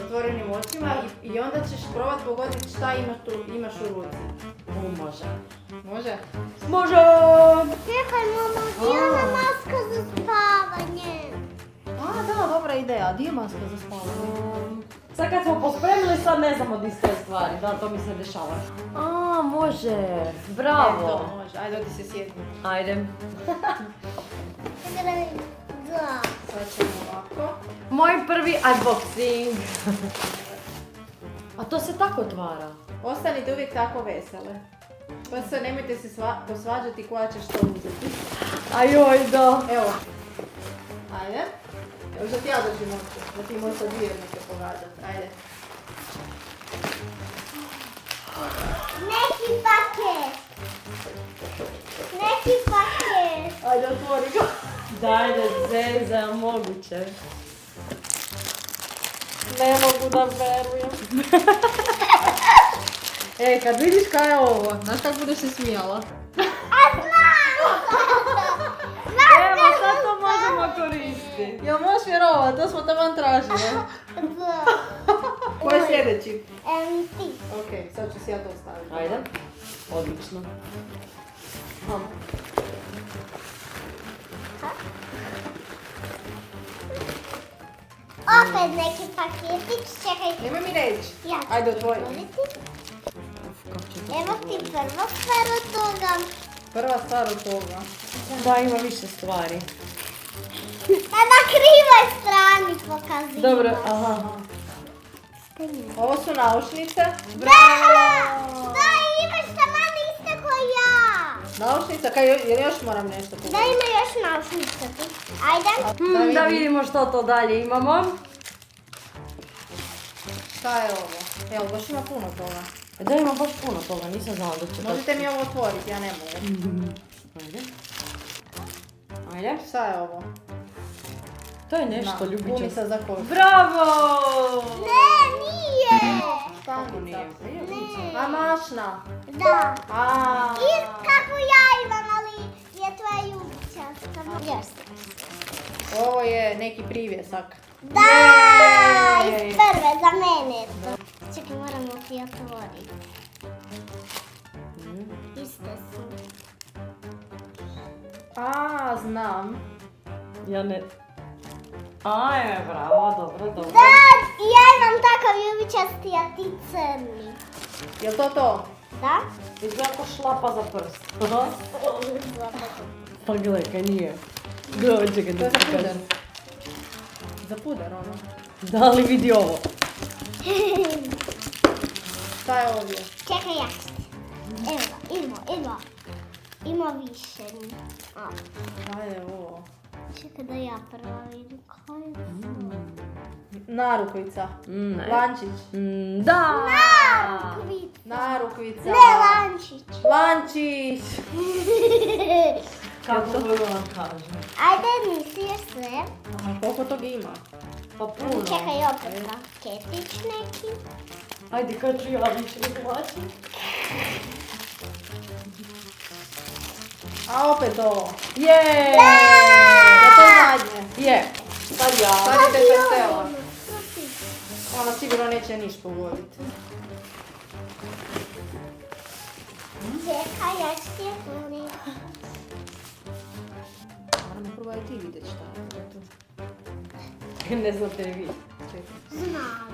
otvorenim očima i onda ćeš probat pogoditi šta imaš u ruci. Može. Može? Može! Čekaj, mama, gdje je ona maska za spavanje? A, da, dobra ideja. Gdje je maska za spavanje? Sad kad smo pospremili, sad ne znamo di ste stvari. Da, to mi se dešava. A, može. Bravo. To može. Ajde, odi se sjedni. Ajde. Da. Sad ćemo ovako. Moj prvi unboxing. A to se tako otvara. Ostanite uvijek tako vesele. Pa se nemojte se posvađati koja će što uzeti. Ajoj, da. Evo. Ajde. Evo što ti ja držim oči. Da ti možeš od dvije neke pogađati. Ajde. Neki paket. Neki paket. Ajde, otvori ga. Dajde, zeza, moguće. Ne mogu da verujem. E, kad vidiš kaj je ovo, znaš kako budeš se smijala? Evo, sad to možemo koristiti. Jel možeš vjerovat, to smo taman tražili. Da. Ko je sljedeći? Ti. Ok, sad ću si ja to staviti. Ajde. Odlično. Opet neki paketić, čekaj. Nemoj mi reći. Ja ću Ajde, otvori. otvoriti. Evo ti prva stvar od toga. Prva stvar od toga. Da, ima više stvari. A na krivoj strani pokazivam. Dobro, aha. Ovo su naušnice. Da! Da, imaš taman iste ko ja. Naušnica, kaj, jer još moram nešto Da, pogledati. ima još naušnica tu. Ajde. Da vidimo što to dalje imamo. Šta je ovo? Evo, baš ima puno toga. Da, ima baš puno toga, nisam znala da će Možete mi ovo otvoriti, ja ne mogu. Ajde. Ajde. Šta je ovo? To je nešto, ljubit ću. Gumica za kožu. Bravo! Ne, nije. Kako nije? A mašna. Da. A. I kako ja imam, ali je tvoja ljubičasta. Ovo je neki privjesak. Da, iz prve, za mene je to. Čekaj, moramo ti otvoriti. Iste su. A, znam. Ja ne... Ajme, bravo, dobro, dobro. Da, ja imam takav ljubičasti, a ti crni. Jel to to? Da? Izgleda kao šlapa za prst. Pa gledaj, kaj nije. Gledaj, čekaj To je da za ti puder. kažem. Za puder ono. Da li vidi ovo? Šta je ovdje? Čekaj, ja ću ti. Evo ga, ima više. A, Šta je ovo? čekaj da ja prvo vidim koji je to. Narukvica. Ne. Lančić. Da! Narukvica. Narukvica. Ne, lančić. Lančić. Kako to vam kažem? Ajde, nisi još sve. Aha, koliko toga ima? Pa puno. Čekaj, opet paketić neki. Ajde, kad ću ja više ne plaćam. A opet ovo. Je! Da to zadnje. Je! Sad ja. Sad je te vesela. Ona sigurno neće niš pogoditi. Čekaj, ja ću ti otvoriti. Moramo prvo i ti vidjeti šta je to. Ne znate li vi. Znam.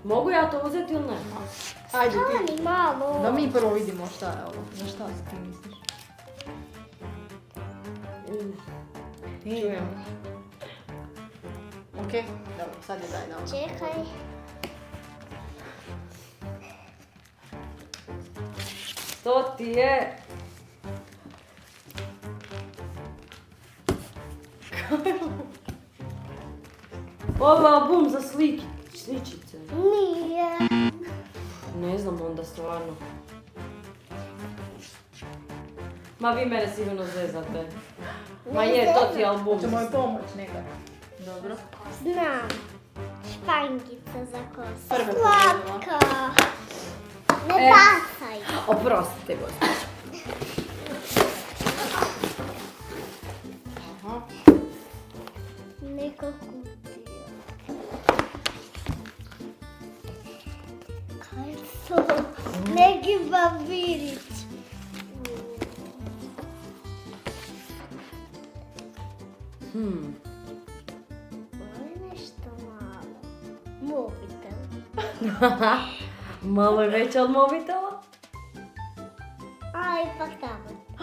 Mogu ja to uzeti ili ne? Ajde ti. Stani malo. Da mi prvo vidimo šta je ovo. Za šta ti misliš? Čujem. Ok, dobro, sad je daj na ovo. Čekaj. To ti je... Ovo je album za sličice. Nije. Ne znam onda stvarno. Ma vi mene sigurno zezate. Ma je, to ti je album. Hoćemo joj pomoć nekad. Dobro. Znam. Špangica za kosu. Prve Slatka. Ne E. bacaj. Oprostite, gospođo. Aha. Neka kutija. Neki vampirić. Ovo je nešto malo. Mobitel. Malo je veća od mobitela. A, ipak tablet. A,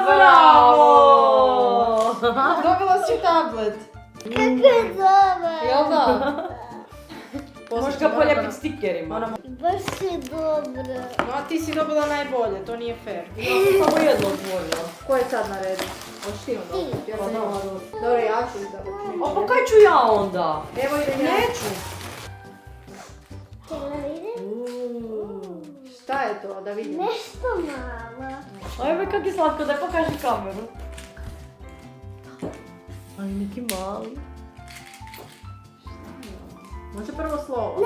bravo! Dobila si tablet. Kako je dobar. Jel da? Možeš ga polijepiti stikerima. Baš je dobro. No, a ti si dobila najbolje, to nije fair. Ja sam samo jedno otvorila. Ko je sad na redu? Hoćeš ti onda? Ti. Ja sam imala dosta. Dobro, ja ću izabrati. A pa kaj ću ja onda? Evo idem ja. Neću. Čekaj da vidim. Šta je to, da vidim? Nešto malo. Ajme kak je slatko, daj pokaži kameru. Aj, neki mali. Može prvo slovo. Ne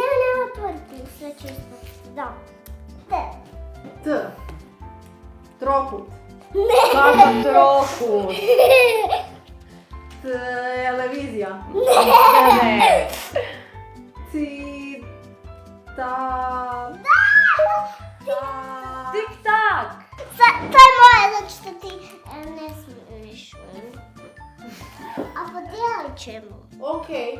otvoriti, sve čisto. Da. Te. T. Trokut. Kakav trokut. Televizija. Ne. Ci... Ta... Tik tak. To je moje, zato što ti ne smiješ. A podijelit ćemo. Okej.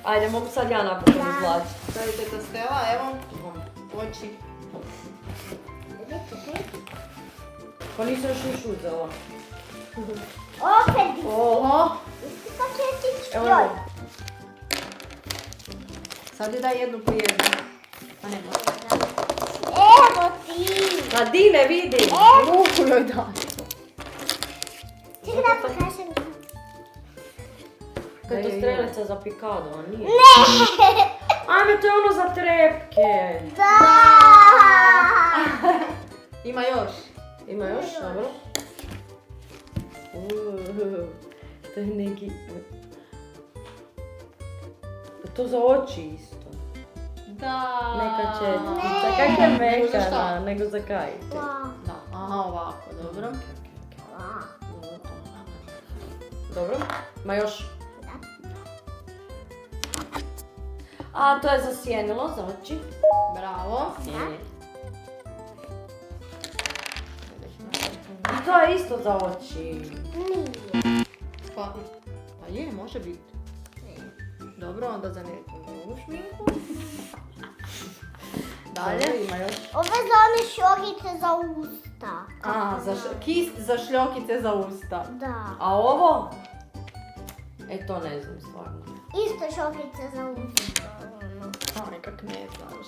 Ajde, mogu sad ja napraviti izvlači. Stavite to Stela, evo. Oči. Pa nisam još uzela. Opet. Oho. Isti paketić. Evo. Joj. Sad je daj jednu po jednu. Pa nema. Evo ti. A di ne vidim. Ruku joj daj. Čekaj da pokažem. Kaj je to strelica za pikado, a nije? Ne. Ajme, to je ono za trepke. Da. Ima još. Ima još, dobro? To je neki... To za oči isto. Da. Neka četkica. Ne. Kak je Nego za mekana, šta? nego za kaj? Wow. Da, aha, ovako, dobro. Dobro, ma još. A, to je za sjenilo, za oči. Bravo. I to je isto za oči. Nije. Pa je, može biti. Dobro, onda za neku novu šminku. Dalje. Ima još. Ove za one šogice za usta. A, kist za šljokice za usta. Da. A ovo? E, to ne znam stvarno. Isto šogice za usta. Aj, kak ne znaš.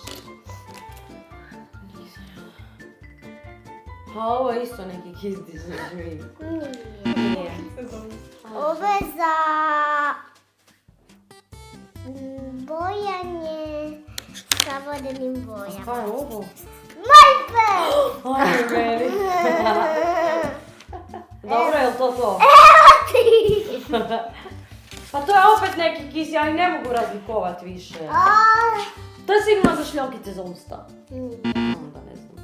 A ovo je isto neki kisti za žmig. Nije. Ove za bojanje sa vodenim bojama. Šta je ovo? Majpe! Ajme meni. Dobro, je li to to? Evo ti! Pa to je opet neki kis, ja i ne mogu razlikovat više. A, To je sigurno za šljokice za usta. nije. Onda ne znam.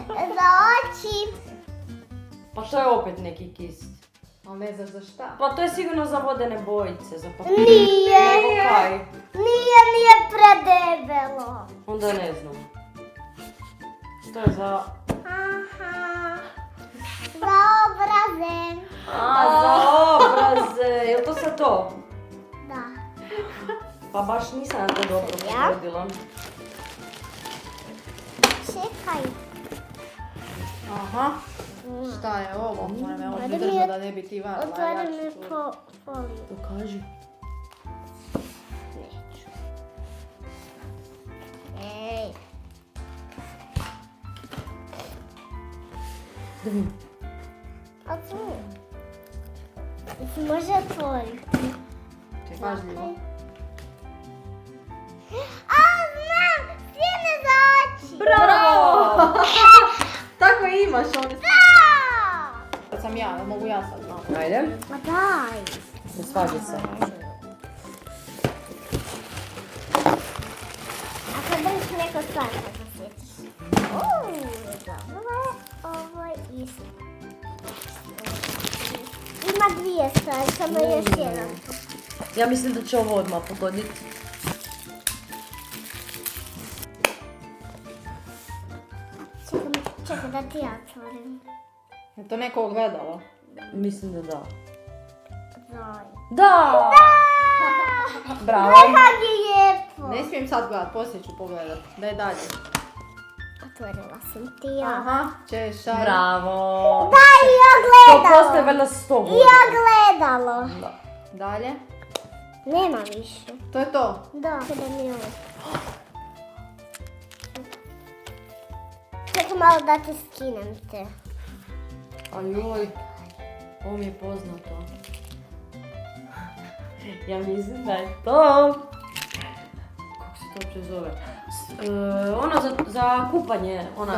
Za oči. Pa to je opet neki kis. Ali ne znaš za šta. Pa to je sigurno za vodene bojice, za papir. Nije. Nego kaj? Nije predebelo. Onda ne znam. To je za... Aha. Za obraze. A, za obraze. Je to sad to? Da. Pa baš nisam na to dobro Ja? pogodila. Čekaj. Aha. Šta je ovo? Moram ja ovdje držati da ne bi ti varila. Otvori mi foliju. Pokaži. Neću. Ej. Otvori. Se može otvoriti. Ti pažljivo. A, znam! Sjene za oči! Bravo! Tako i imaš one. Da! Kad sam ja, da mogu ja sad malo. Ajde. Ma daj! Ne svađi se. A kad držiš neko slatko da sjetiš. Dobro je. Ovo je isto. Ima dvije stvari, samo još jedan. Ja mislim da će ovo odmah pogoditi. Čekaj da ti ja otvorim. Je to neko ogledalo? Mislim da da. Zoj. Da! Bravo. Kak je lijepo. Ne smijem sad gledat, poslije ću pogledat. Daj dalje. Otvorila sam ti ja. Aha, češaj. Bravo. Da, i To ogledalo. postoje valjda 100 I godina. ogledalo. Da. Dalje. Nema više. To je to. Da. Kada mi je ovo. Čekaj malo da te skinem te. Ajoj, ovo mi je poznato. Ja mislim da je to... Kako se to uopće zove? Ono za kupanje, ona...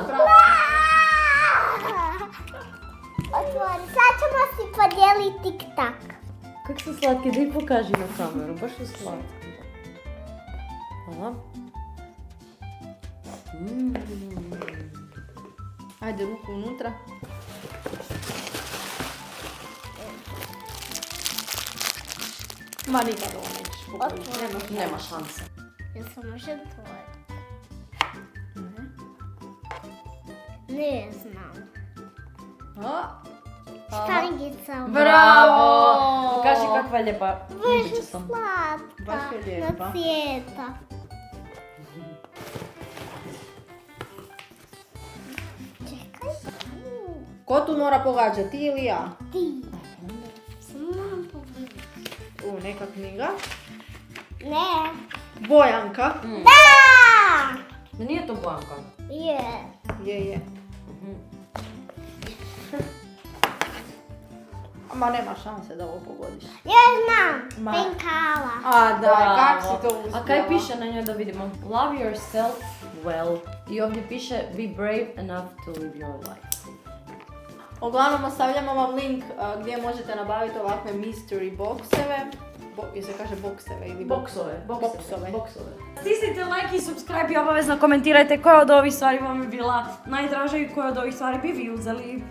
Otvori, sad ćemo si podijeliti tik-tak. Kako su slatke, da ih pokaži na kameru, baš su slatke. Hvala. Ajde, ruku unutra. Ma nikad ovo nećeš pogoditi. Otvori. Nema šanse. Jel se može otvoriti? Ne znam. Štangica. Bravo! Kaži kakva je lijepa. Ljubit ću Baš sam. slatka. Baš je lijepa. Na cvijeta. Čekaj. Ko tu mora pogađati, ti ili ja? Ti. Samo moram pogledati. Neka knjiga. Ne. Bojanka. Da! Da nije to Blanka. Je. Je. Ma nema šanse da ovo pogodiš. Ja znam. Ma. Penkala. A da, Bravo. kak si to uspjela? A kaj piše na njoj da vidimo? Love yourself well. I ovdje piše be brave enough to live your life. Uglavnom ostavljamo vam link gdje možete nabaviti ovakve mystery boxeve. Jel se kaže bokseve ili Boksove. Boksove. Stisnite like i subscribe i obavezno komentirajte koja od ovih stvari vam je bila najdraža i koja od ovih stvari bi vi uzeli.